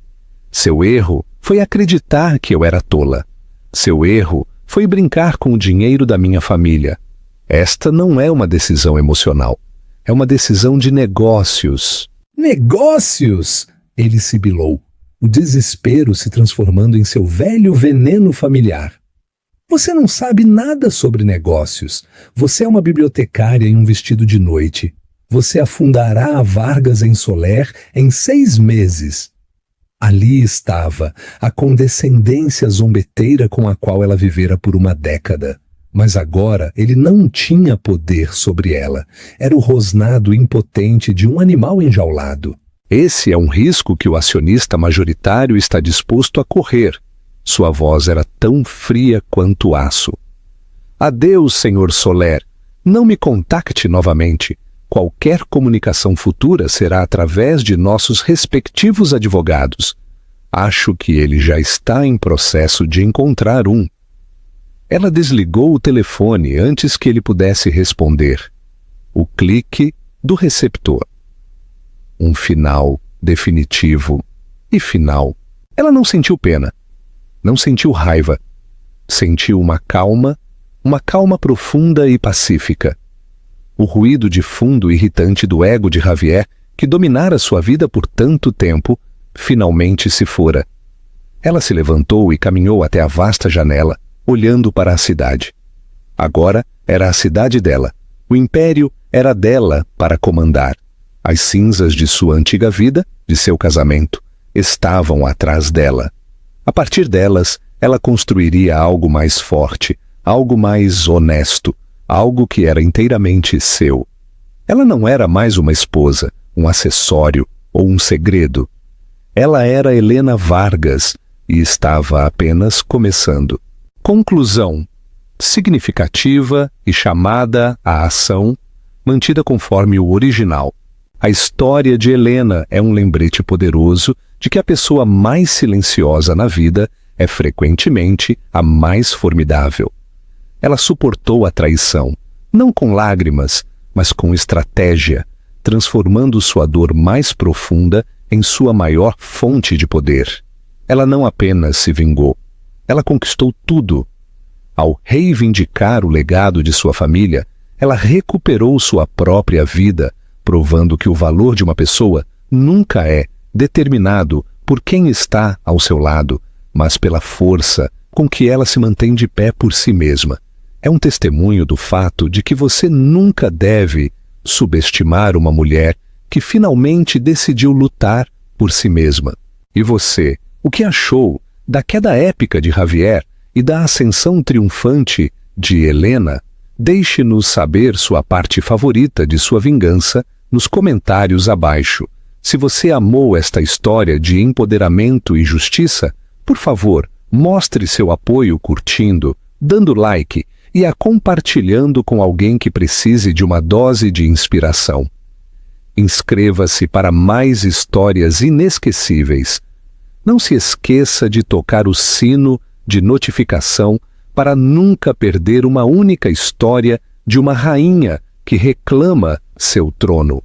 Seu erro foi acreditar que eu era tola. Seu erro foi brincar com o dinheiro da minha família. Esta não é uma decisão emocional. É uma decisão de negócios. Negócios! Ele sibilou, o desespero se transformando em seu velho veneno familiar. Você não sabe nada sobre negócios. Você é uma bibliotecária em um vestido de noite. Você afundará a Vargas em Soler em 6 meses. Ali estava a condescendência zombeteira com a qual ela vivera por uma década. Mas agora ele não tinha poder sobre ela. Era o rosnado impotente de um animal enjaulado. Esse é um risco que o acionista majoritário está disposto a correr. Sua voz era tão fria quanto aço. Adeus, Sr. Soler. Não me contacte novamente. Qualquer comunicação futura será através de nossos respectivos advogados. Acho que ele já está em processo de encontrar um. Ela desligou o telefone antes que ele pudesse responder. O clique do receptor. Um final definitivo e final. Ela não sentiu pena. Não sentiu raiva. Sentiu uma calma profunda e pacífica. O ruído de fundo irritante do ego de Javier, que dominara sua vida por tanto tempo, finalmente se fora. Ela se levantou e caminhou até a vasta janela, olhando para a cidade. Agora era a cidade dela. O império era dela para comandar. As cinzas de sua antiga vida, de seu casamento, estavam atrás dela. A partir delas, ela construiria algo mais forte, algo mais honesto, algo que era inteiramente seu. Ela não era mais uma esposa, um acessório ou um segredo. Ela era Helena Vargas e estava apenas começando. Conclusão. Significativa e chamada à ação, mantida conforme o original. A história de Helena é um lembrete poderoso de que a pessoa mais silenciosa na vida é frequentemente a mais formidável. Ela suportou a traição, não com lágrimas, mas com estratégia, transformando sua dor mais profunda em sua maior fonte de poder. Ela não apenas se vingou, ela conquistou tudo. Ao reivindicar o legado de sua família, ela recuperou sua própria vida, provando que o valor de uma pessoa nunca é determinado por quem está ao seu lado, mas pela força com que ela se mantém de pé por si mesma. É um testemunho do fato de que você nunca deve subestimar uma mulher que finalmente decidiu lutar por si mesma. E você, o que achou da queda épica de Javier e da ascensão triunfante de Helena? Deixe-nos saber sua parte favorita de sua vingança nos comentários abaixo. Se você amou esta história de empoderamento e justiça, por favor, mostre seu apoio curtindo, dando like e a compartilhando com alguém que precise de uma dose de inspiração. Inscreva-se para mais histórias inesquecíveis. Não se esqueça de tocar o sino de notificação para nunca perder uma única história de uma rainha que reclama seu trono.